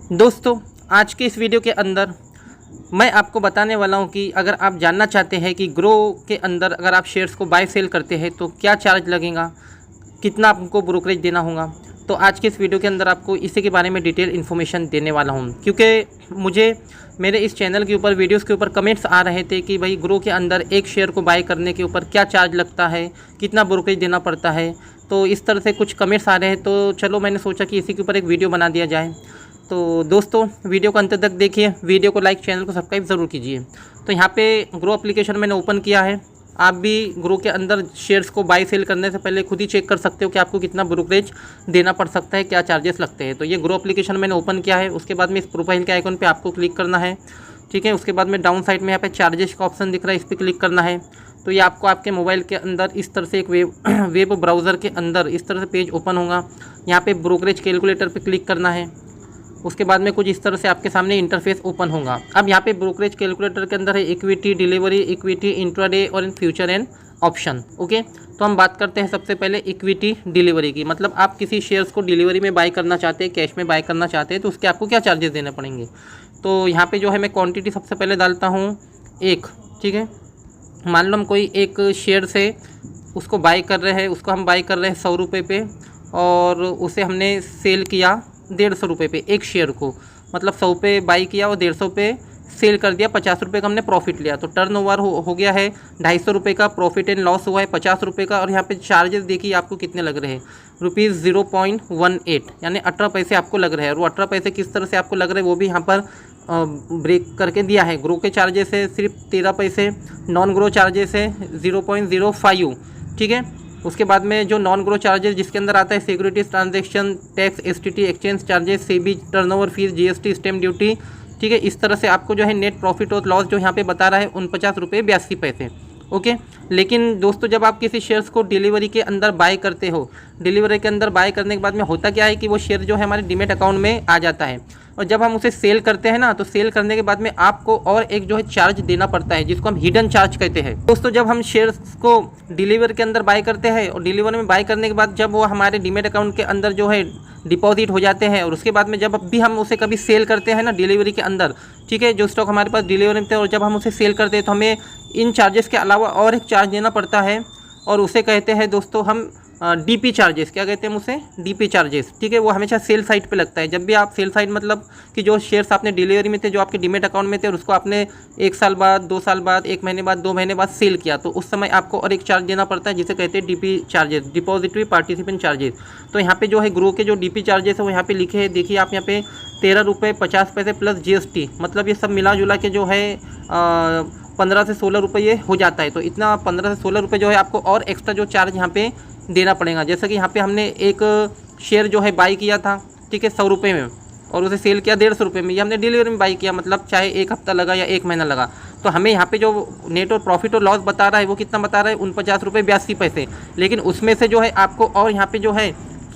दोस्तों, आज के इस वीडियो के अंदर मैं आपको बताने वाला हूं कि अगर आप जानना चाहते हैं कि ग्रो के अंदर अगर आप शेयर्स को बाय सेल करते हैं तो क्या चार्ज लगेगा, कितना आपको ब्रोकरेज देना होगा। तो आज के इस वीडियो के अंदर आपको इसी के बारे में डिटेल इन्फॉर्मेशन देने वाला हूं, क्योंकि मुझे मेरे इस चैनल के ऊपर वीडियोस के ऊपर कमेंट्स आ रहे थे कि भाई ग्रो के अंदर एक शेयर को बाय करने के ऊपर क्या चार्ज लगता है, कितना ब्रोकरेज देना पड़ता है। तो इस तरह से कुछ कमेंट्स आ रहे हैं, तो चलो मैंने सोचा कि इसी के ऊपर एक वीडियो बना दिया जाए। तो दोस्तों, वीडियो को अंत तक देखिए, वीडियो को लाइक, चैनल को सब्सक्राइब ज़रूर कीजिए। तो यहाँ पे ग्रो एप्लीकेशन मैंने ओपन किया है। आप भी ग्रो के अंदर शेयर्स को बाय सेल करने से पहले खुद ही चेक कर सकते हो कि आपको कितना ब्रोकरेज देना पड़ सकता है, क्या चार्जेस लगते हैं। तो ये ग्रो एप्लीकेशन मैंने ओपन किया है। उसके बाद में इस प्रोफाइल के आइकन पे आपको क्लिक करना है, ठीक है। उसके बाद में डाउन साइड में यहाँ पे चार्जेस का ऑप्शन दिख रहा है, इस पर क्लिक करना है। तो ये आपको आपके मोबाइल के अंदर इस तरह से एक वेब ब्राउज़र के अंदर इस तरह से पेज ओपन होगा। यहाँ पे ब्रोकरेज कैलकुलेटर पे क्लिक करना है। उसके बाद में कुछ इस तरह से आपके सामने इंटरफेस ओपन होगा। अब यहाँ पे ब्रोकरेज कैलकुलेटर के अंदर है इक्विटी, डिलीवरी, इक्विटी, इंट्राडे और in future and option. Okay, तो हम बात करते हैं सबसे पहले इक्विटी डिलीवरी की। मतलब आप किसी शेयर्स को डिलीवरी में बाय करना चाहते हैं, कैश में बाय करना चाहते हैं, तो उसके आपको क्या चार्जेस देने पड़ेंगे। तो यहाँ पे जो है मैं क्वांटिटी सबसे पहले डालता हूँ एक, ठीक है। मान लो हम कोई एक शेयर से उसको बाय कर रहे हैं, उसको हम बाय कर रहे हैं 100 रुपये पे, और उसे हमने सेल किया 150 रुपये पे एक शेयर को। मतलब 100 पे बाई किया और 150 पे सेल कर दिया, 50 रुपये का हमने प्रॉफिट लिया। तो टर्नओवर हो गया है 250 रुपये का, प्रॉफिट एंड लॉस हुआ है 50 रुपये का। और यहाँ पे चार्जेस देखिए आपको कितने लग रहे हैं, ₹0.18, यानी 18 पैसे आपको लग रहे हैं। और वो 18 पैसे किस तरह से आपको लग रहे हैं वो भी यहाँ पर ब्रेक करके दिया है। ग्रो के चार्जेस है सिर्फ 13 पैसे, नॉन ग्रो चार्जेस है 0.05, ठीक है। उसके बाद में जो नॉन ग्रो चार्जेस जिसके अंदर आता है securities transaction tax, STT exchange charges, SEBI turnover fees, GST, stamp duty, ठीक है। इस तरह से आपको जो है नेट प्रॉफिट और लॉस जो यहाँ पे बता रहा है 49.82 रुपये। ओके, लेकिन दोस्तों जब आप किसी शेयर्स को डिलीवरी के अंदर बाय करते हो, डिलीवरी के अंदर बाय करने के बाद में होता क्या है कि वो शेयर जो है हमारे डीमेट अकाउंट में आ जाता है। और जब हम उसे सेल करते हैं ना, तो सेल करने के बाद में आपको और एक जो है चार्ज देना पड़ता है, जिसको हम हिडन चार्ज कहते हैं। दोस्तों, जब हम शेयर्स को डिलीवर के अंदर बाय करते हैं और डिलीवर में बाय करने के बाद जब वो हमारे डीमेट अकाउंट के अंदर जो है डिपॉजिट हो जाते हैं, और उसके बाद में जब भी हम उसे कभी सेल करते हैं ना डिलीवरी के अंदर, ठीक है, जो स्टॉक हमारे पास डिलीवरी में थे, और जब हम उसे सेल करते हैं तो हमें इन चार्जेस के अलावा और एक चार्ज देना पड़ता है, और उसे कहते हैं दोस्तों हम डीपी चार्जेस। क्या कहते हैं हम उसे? डीपी चार्जेस, ठीक है। वो हमेशा सेल साइड पे लगता है। जब भी आप सेल साइड मतलब कि जो शेयर्स आपने डिलीवरी में थे, जो आपके डीमेट अकाउंट में थे, और उसको आपने 1 साल बाद, 2 साल बाद, 1 महीने बाद, 2 महीने बाद सेल किया, तो उस समय आपको और एक चार्ज देना पड़ता है जिसे कहते हैं DP charges, depository participant charges. तो यहाँ पे जो है ग्रो के जो डीपी चार्जेस है वो यहाँ पे लिखे हैं, देखिए आप यहाँ पे ₹13.50 प्लस जीएसटी, मतलब ये सब मिला जुला के जो है 15 से 16 रुपये ये हो जाता है। तो इतना 15 से 16 रुपये जो है आपको और एक्स्ट्रा जो चार्ज यहाँ पे देना पड़ेगा। जैसा कि यहाँ पे हमने एक शेयर जो है बाई किया था, ठीक है, 100 रुपये में, और उसे सेल किया 150 रुपये में। ये हमने डिलीवरी में बाई किया, मतलब चाहे 1 हफ्ता लगा या 1 महीना लगा। तो हमें यहाँ पे जो नेट और प्रॉफिट और लॉस बता रहा है वो कितना बता रहा है? ₹49.82। लेकिन उसमें से जो है आपको और यहाँ पे जो है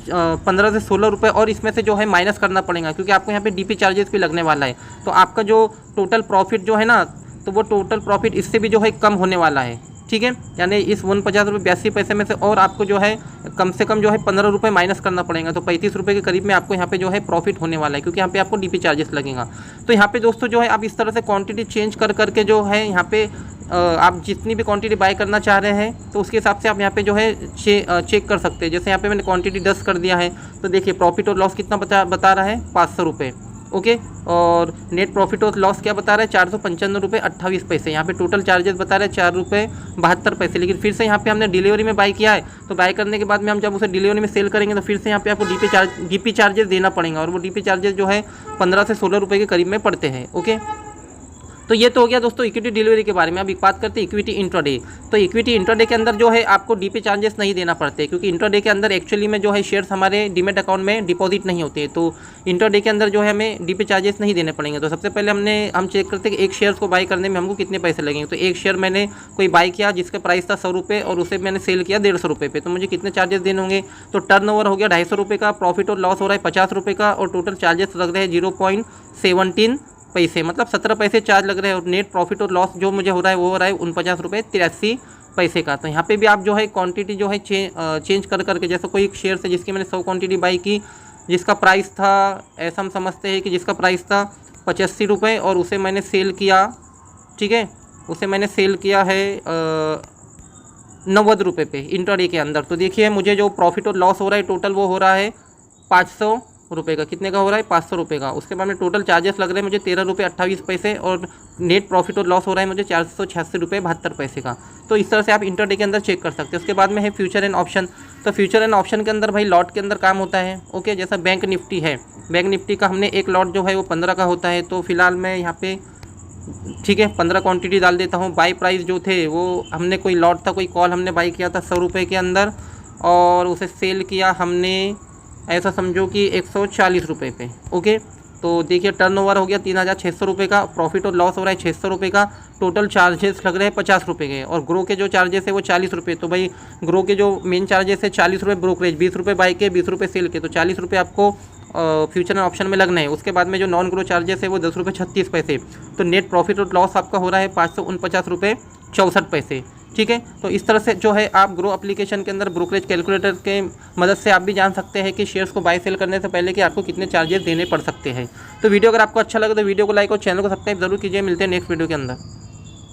15 से 16 रुपये और इसमें से जो है माइनस करना पड़ेगा, क्योंकि आपको यहाँ पे डीपी चार्जेस भी लगने वाला है। तो आपका जो टोटल प्रॉफिट जो है ना, तो वो टोटल प्रॉफिट इससे भी जो है कम होने वाला है, ठीक है। यानी इस ₹49.82 में से और आपको जो है कम से कम जो है 15 रुपये माइनस करना पड़ेगा। तो 35 रुपये के करीब में आपको यहाँ पे जो है प्रॉफिट होने वाला है, क्योंकि यहाँ पे आपको डीपी चार्जेस लगेगा। तो यहाँ पे दोस्तों जो है आप इस तरह से क्वांटिटी चेंज कर करके जो है यहाँ पे आप जितनी भी क्वांटिटी बाय करना चाह रहे हैं तो उसके हिसाब से आप यहाँ पे जो है चेक कर सकते हैं। जैसे यहाँ पे मैंने क्वांटिटी 10 कर दिया है, तो देखिए प्रॉफिट और लॉस कितना बता रहा है? 500 रुपये। ओके, और नेट प्रॉफिट और लॉस क्या बता रहा है? ₹455.28। यहाँ पे टोटल चार्जेस बता रहे हैं ₹4.72। लेकिन फिर से यहाँ पे हमने डिलीवरी में बाय किया है, तो बाय करने के बाद में हम जब उसे डिलीवरी में सेल करेंगे तो फिर से यहाँ पे आपको डीपी चार्जेस देना पड़ेगा, और वो डीपी चार्जेस जो है 15 से 16 रुपये के करीब में पड़ते हैं। ओके, तो ये तो हो गया दोस्तों इक्विटी डिलीवरी के बारे में। अब एक बात करते हैं इक्विटी इंट्राडे। तो इक्विटी इंट्राडे के अंदर जो है आपको डीपी चार्जेस नहीं देना पड़ते, क्योंकि इंट्राडे के अंदर एक्चुअली में जो है शेयर्स हमारे डीमेट अकाउंट में डिपॉजिट नहीं होते। तो इंट्राडे के अंदर जो है हमें डीपी चार्जेस नहीं देने पड़ेंगे। तो सबसे पहले हम चेक करते हैं कि एक शेयर्स को बाय करने में हमको कितने पैसे लगेंगे। तो एक शेयर मैंने कोई बाय किया जिसका प्राइस था 100 रुपये, और उसे मैंने सेल किया 150 रुपये पे, तो मुझे कितने चार्जेस देने होंगे? तो टर्नओवर हो गया 250 रुपये का, प्रॉफिट और लॉस हो रहा है 50 रुपये का, और टोटल चार्जेस लग रहे हैं 0.17 पैसे, मतलब 17 पैसे चार्ज लग रहे हैं। और नेट प्रॉफिट और लॉस जो मुझे हो रहा है वो हो रहा है ₹49.83 का। तो यहाँ पे भी आप जो है क्वांटिटी जो है चेंज कर करके, जैसे कोई एक शेयर से जिसकी मैंने 100 क्वांटिटी बाई की, जिसका प्राइस था, ऐसा हम समझते हैं कि जिसका प्राइस था 85 रुपये और उसे मैंने सेल किया, ठीक है, उसे मैंने सेल किया है 90 रुपये पे इंट्राडे के अंदर। तो देखिए मुझे जो प्रॉफिट और लॉस हो रहा है टोटल वो हो रहा है 500 रुपये का। कितने का हो रहा है? 500 रुपये का। उसके बाद में टोटल चार्जेस लग रहे हैं मुझे 13 रुपये 28 पैसे और नेट प्रॉफिट और लॉस हो रहा है मुझे 486 रुपये 72 पैसे का। तो इस तरह से आप इंट्राडे के अंदर चेक कर सकते हैं। उसके बाद में है फ्यूचर एंड ऑप्शन। तो फ्यूचर एंड ऑप्शन के अंदर भाई लॉट के अंदर काम होता है, ओके। जैसा बैंक निफ्टी है, बैंक निफ्टी का हमने एक लॉट जो है वो 15 का होता है। तो फिलहाल मैं यहाँ पे, ठीक है, 15 क्वांटिटी डाल देता हूँ। बाई प्राइस जो थे वो हमने, कोई लॉट था, कोई कॉल हमने बाई किया था 100 रुपये के अंदर और उसे सेल किया हमने, ऐसा समझो कि 140 रुपये पे, ओके। तो देखिए टर्नओवर हो गया 3600 रुपये का, प्रॉफिट और लॉस हो रहा है 600 रुपये का, टोटल चार्जेस लग रहे हैं 50 रुपये के और ग्रो के जो चार्जेस है वो 40 रुपये। तो भाई ग्रो के जो मेन चार्जेस है 40 रुपये ब्रोकरेज, 20 रुपये बाई के, 20 रुपये सेल के, तो 40 रुपये आपको फ्यूचर एंड ऑप्शन में लगना है। उसके बाद में जो नॉन ग्रो चार्जेस है वो 10 रुपये 36 पैसे। तो नेट प्रॉफिट और लॉस आपका हो रहा है 549 रुपये 64 पैसे, ठीक है। तो इस तरह से जो है आप ग्रो एप्लीकेशन के अंदर ब्रोकरेज कैलकुलेटर के मदद से आप भी जान सकते हैं कि शेयर्स को बाय सेल करने से पहले कि आपको कितने चार्जेस देने पड़ सकते हैं। तो वीडियो अगर आपको अच्छा लगे तो वीडियो को लाइक और चैनल को सब्सक्राइब जरूर कीजिए। मिलते हैं नेक्स्ट वीडियो के अंदर।